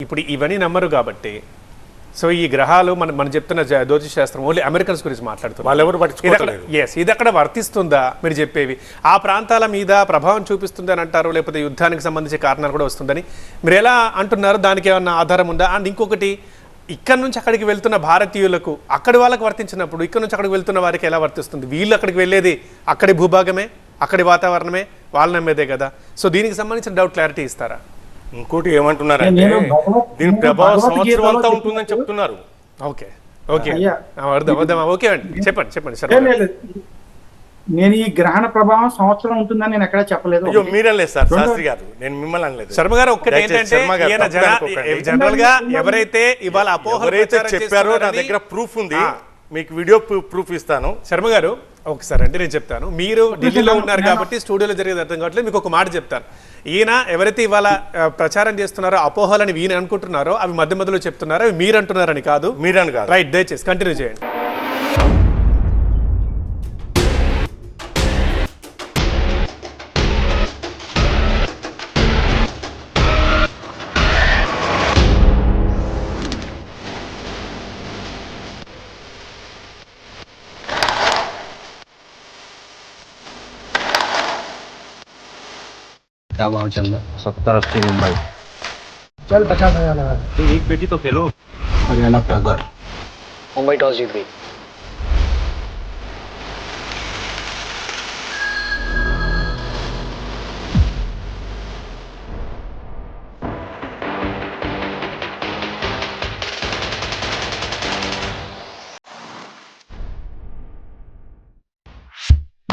ఇప్పుడు ఇవన్నీ నమ్మరు కాబట్టి సో ఈ గ్రహాలు మనం చెప్తున్న జ్యోతిష్ శాస్త్రం ఓన్లీ అమెరికన్స్ గురించి మాట్లాడుతున్నారు. వాళ్ళెవరు పట్టించుకోవట్లేదు. ఇది అక్కడ వర్తిస్తుందా మీరు చెప్పేవి? ఆ ప్రాంతాల మీద ప్రభావం చూపిస్తుంది అని అంటారు, లేకపోతే యుద్ధానికి సంబంధించిన కారణాలు కూడా వస్తుందని మీరు ఎలా అంటున్నారు? దానికి ఏమన్నా ఆధారం ఉందా? అండ్ ఇంకొకటి, ఇక్కడ నుంచి అక్కడికి వెళ్తున్న భారతీయులకు అక్కడి వాళ్ళకి వర్తించినప్పుడు ఇక్కడ నుంచి అక్కడికి వెళ్తున్న వారికి ఎలా వర్తిస్తుంది? వీళ్ళు అక్కడికి వెళ్ళేది అక్కడి భూభాగమే, అక్కడి వాతావరణమే, వాళ్ళ నమ్మేదే కదా. సో దీనికి సంబంధించిన డౌట్ క్లారిటీ ఇస్తారా? ఇంకోటి ఏమంటున్నారంటే దీని ప్రభావం సంవత్సరం అంతా ఉంటుందని చెప్తున్నారు. ఓకే ఓకే ఓకే అండి, చెప్పండి సార్. నేను ఈ గ్రహణ ప్రభావం సంవత్సరం ఉంటుందని నేను ఎక్కడ చెప్పలేదు. అయ్యో మీరలేదు సార్, శాస్త్రి గారు, నేను మిమ్మల్ని అనలేదు. శర్మ గారు ఒక్కటి ఏంటంటే జనరల్ గా ఎవరైతే ఇవాళ అపోహలు చెప్పారో నా దగ్గర ప్రూఫ్ ఉంది, మీకు వీడియో ప్రూఫ్ ఇస్తాను. శర్మ గారు ఒకసారి అంటే నేను చెప్తాను, మీరు ఢిల్లీలో ఉన్నారు కాబట్టి స్టూడియోలో జరిగేది అర్థం కావట్లేదు. మీకు ఒక మాట చెప్తాను, ఈయన ఎవరైతే ఇవాళ ప్రచారం చేస్తున్నారో అపోహలని వీని అనుకుంటున్నారో అవి మధ్య మధ్యలో చెప్తున్నారో అవి మీరు అంటున్నారని కాదు. మీరని కాదు. రైట్, దయచేసి కంటిన్యూ చేయండి. क्या भाव चल रहा है? 70-80 मुंबई। चल 50,000 लगा। एक बेटी तो खेलो। हरियाणा का घर। मुंबई टॉस जीत गई।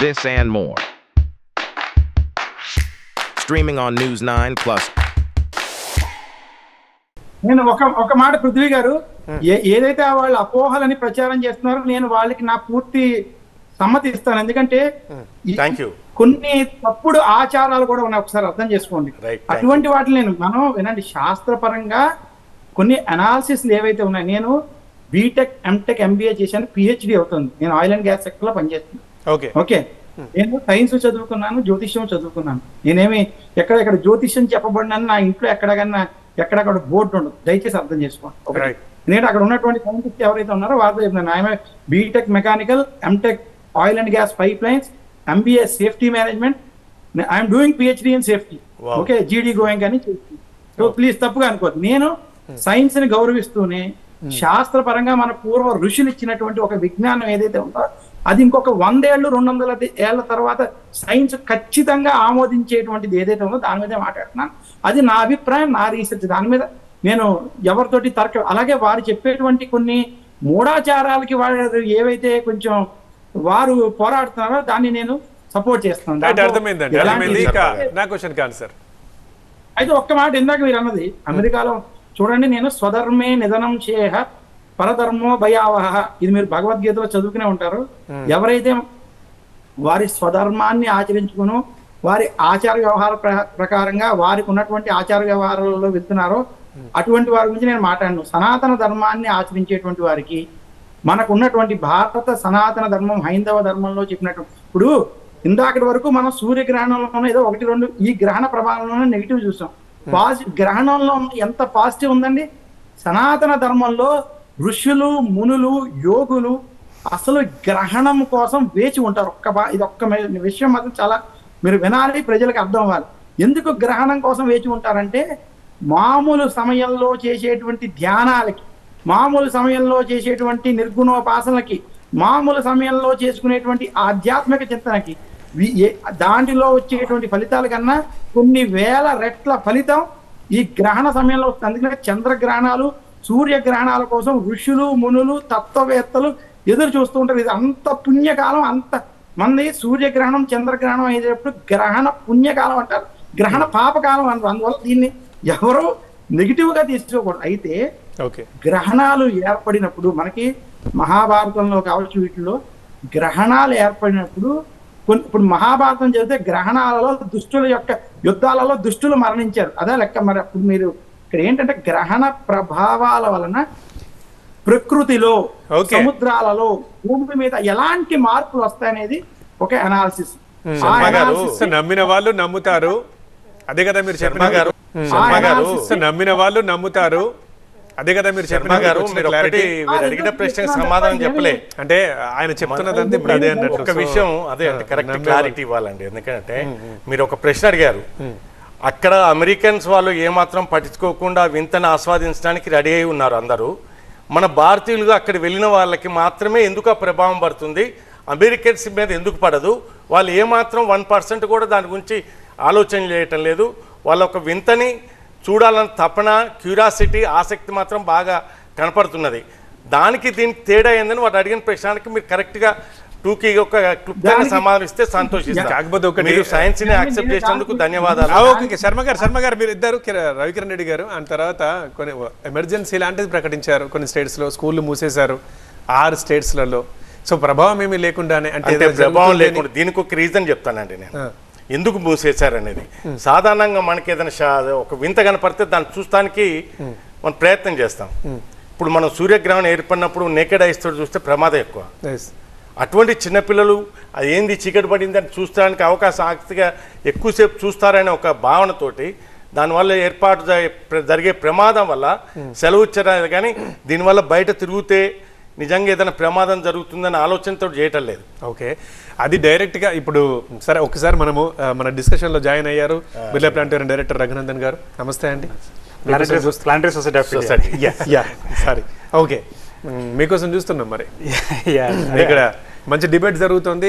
This and more. Streaming on News 9+. నేను ఒక మాట పృథ్వీ గారు, ఏదైతే వాళ్ళు అపోహలని ప్రచారం చేస్తున్నారో నేను వాళ్ళకి నా పూర్తి సమ్మతి ఇస్తాను. ఎందుకంటే కొన్ని తప్పుడు ఆచారాలు కూడా ఉన్నాయి, ఒకసారి అర్థం చేసుకోండి. అటువంటి వాటిని మనం వినండి, శాస్త్రపరంగా కొన్ని అనాలిసిస్లు ఏవైతే ఉన్నాయి. నేను బీటెక్, ఎంటెక్, ఎంబీఏ చేశాను, పిహెచ్డి అవుతుంది. నేను ఆయిల్ అండ్ గ్యాస్ సెక్టర్ లో పనిచేస్తున్నాను. ఓకే, నేను సైన్స్ చదువుకున్నాను, జ్యోతిష్యం చదువుకున్నాను. నేనేమి ఎక్కడ జ్యోతిష్యం చెప్పబడినాను నా ఇంట్లో ఎక్కడక్కడ బోర్డు ఉండదు, దయచేసి అర్థం చేసుకోండి. నేను అక్కడ ఉన్నటువంటి సైంటిస్ట్ ఎవరైతే ఉన్నారో వారితో చెప్తున్నాను, ఆయన B Tech mechanical, M Tech oil and gas pipelines, MBA safety management, I'm doing PhD in safety. Okay, GD going అని చేస్తుంది. సో ప్లీజ్ తప్పుగా అనుకోవద్దు. నేను సైన్స్ ని గౌరవిస్తూనే శాస్త్రపరంగా మన పూర్వ ఋషులు ఇచ్చినటువంటి ఒక విజ్ఞానం ఏదైతే ఉందో అది ఇంకొక 100 ఏళ్ళు 200 ఏళ్ల తర్వాత సైన్స్ ఖచ్చితంగా ఆమోదించేటువంటిది ఏదైతే ఉందో దాని మీదే మాట్లాడుతున్నాను. అది నా అభిప్రాయం, నా రీసెర్చ్. దాని మీద నేను ఎవరితోటి అలాగే వారు చెప్పేటువంటి కొన్ని మూఢాచారాలకి వారు ఏవైతే కొంచెం వారు పోరాడుతున్నారో దాన్ని నేను సపోర్ట్ చేస్తున్నాను. అయితే ఒక్క మాట, ఇందాక మీరు అన్నది అమెరికాలో చూడండి, నేను స్వధర్మే నిధనం చేహ పరధర్మో భయావహ, ఇది మీరు భగవద్గీతలో చదువుకునే ఉంటారు. ఎవరైతే వారి స్వధర్మాన్ని ఆచరించుకును వారి ఆచార వ్యవహార ప్రకారంగా వారికి ఉన్నటువంటి ఆచార వ్యవహారాలలో వెళ్తున్నారో అటువంటి వారి గురించి నేను మాట్లాడను. సనాతన ధర్మాన్ని ఆచరించేటువంటి వారికి మనకు ఉన్నటువంటి భారత సనాతన ధర్మం, హైందవ ధర్మంలో చెప్పినట్టు, ఇప్పుడు ఇందాకటి వరకు మనం సూర్యగ్రహణంలోనే ఏదో 1-2 ఈ గ్రహణ ప్రభావంలోనే నెగిటివ్ చూసాం. గ్రహణంలో ఎంత పాజిటివ్ ఉందండి. సనాతన ధర్మంలో ఋషులు, మునులు, యోగులు అసలు గ్రహణం కోసం వేచి ఉంటారు. ఇది ఒక్క విషయం మాత్రం చాలా మీరు వినాలి, ప్రజలకు అర్థం అవ్వాలి. ఎందుకు గ్రహణం కోసం వేచి ఉంటారంటే మామూలు సమయంలో చేసేటువంటి ధ్యానాలకి, మామూలు సమయంలో చేసేటువంటి నిర్గుణోపాసనలకి, మామూలు సమయంలో చేసుకునేటువంటి ఆధ్యాత్మిక చింతనకి దాంట్లో వచ్చేటువంటి ఫలితాల కన్నా కొన్ని వేల రెట్ల ఫలితం ఈ గ్రహణ సమయంలో వస్తుంది. అందుకనే చంద్రగ్రహణాలు, సూర్యగ్రహణాల కోసం ఋషులు, మునులు, తత్వవేత్తలు ఎదురు చూస్తూ ఉంటారు. ఇది అంత పుణ్యకాలం, అంత మంది సూర్యగ్రహణం, చంద్రగ్రహణం అయ్యేటప్పుడు గ్రహణ పుణ్యకాలం అంటారు, గ్రహణ పాపకాలం అంటారు. అందువల్ల దీన్ని ఎవరు నెగిటివ్ గా తీసుకోకూడదు. అయితే గ్రహణాలు ఏర్పడినప్పుడు మనకి మహాభారతంలో కావచ్చు, వీటిలో గ్రహణాలు ఏర్పడినప్పుడు ఇప్పుడు మహాభారతం చదివితే గ్రహణాలలో దుష్టుల యొక్క యుద్ధాలలో దుష్టులు మరణించారు, అదే లెక్క. మరి అప్పుడు మీరు ఇక్కడ ఏంటంటే గ్రహణ ప్రభావాల వలన ప్రకృతిలో, సముద్రాలలో, భూమి మీద ఎలాంటి మార్పులు వస్తాయనేది ఒక అనాలిసిస్. నమ్మిన వాళ్ళు నమ్ముతారు, అదే కదా మీరు చెప్పిన గారు. శర్మ గారు సో నమ్మిన వాళ్ళు నమ్ముతారు, అదే కదా మీరు శర్మ చెప్పిన గారు వచ్చిన మీరు clarity. ఒకటి మీరు అడిగిన ప్రశ్నకు సమాధానం చెప్పలే. అంటే ఆయన చెప్తున్నదంతా ఇప్పుడు అదే అన్నట్టు. ఒక విషయం అదే అంటే కరెక్ట్ క్లారిటీ ఇవ్వాలండి. ఎందుకంటే మీరు ఒక ప్రశ్న అడిగారు, అక్కడ అమెరికన్స్ వాళ్ళు ఏమాత్రం పట్టించుకోకుండా వింతను ఆస్వాదించడానికి రెడీ అయి ఉన్నారు అందరూ. మన భారతీయులుగా అక్కడ వెళ్ళిన వాళ్ళకి మాత్రమే ఎందుకు ఆ ప్రభావం పడుతుంది, అమెరికన్స్ మీద ఎందుకు పడదు, వాళ్ళు ఏమాత్రం 1% కూడా దాని గురించి ఆలోచన చేయటం లేదు. వాళ్ళ ఒక వింతని చూడాలని తపన, క్యూరియాసిటీ, ఆసక్తి మాత్రం బాగా కనపడుతున్నది. దానికి దీనికి తేడా ఏందని వాడు అడిగిన ప్రశ్నకి మీరు కరెక్ట్గా టూకీ ఒక క్లుప్తంగా సమాధానం ఇస్తే సంతోషిస్తాను. కాకపోతే ఒకటి మీరు సైన్స్ ని యాక్సెప్ట్ చేసినందుకు ధన్యవాదాలు. ఓకే శర్మ గారు మీరు ఇద్దరు రవికిరణ్ రెడ్డి గారు ఆ తర్వాత కొన్ని ఎమర్జెన్సీ లాంటిది ప్రకటించారు. కొన్ని స్టేట్స్ లో స్కూళ్ళు మూసేశారు, 6 స్టేట్స్లలో. సో ప్రభావం ఏమీ లేకుండానే అంటే ప్రభావం లేకుండా దీనికి ఒక రీజన్ చెప్తానండి నేను, ఎందుకు మూసేశారనేది. సాధారణంగా మనకి ఏదైనా ఒక వింత కనపడితే దాన్ని చూస్తానికి మనం ప్రయత్నం చేస్తాం. ఇప్పుడు మనం సూర్యగ్రహణం ఏర్పడినప్పుడు నేకెడ్ ఐస్ తోటి చూస్తే ప్రమాదం ఎక్కువ. అటువంటి చిన్నపిల్లలు అది ఏంది చీకటి పడింది అని చూస్తానికి అవకాశం ఆసక్తిగా ఎక్కువసేపు చూస్తారనే ఒక భావనతోటి దానివల్ల జరిగే ప్రమాదం వల్ల సెలవు ఇచ్చారు. కానీ దీనివల్ల బయట తిరిగితే నిజంగా ఏదైనా ప్రమాదం జరుగుతుందని ఆలోచనతో చేయటం లేదు. ఓకే, అది డైరెక్ట్గా ఇప్పుడు సరే ఒకసారి మనము మన డిస్కషన్లో జాయిన్ అయ్యారు బిర్లా ప్లానిటోరియం డైరెక్టర్ రఘునందన్ గారు. నమస్తే అండి. Planetary society. సారీ, ఓకే, మీకోసం చూస్తున్నాం. మరి ఇక్కడ మంచి డిబేట్ జరుగుతుంది.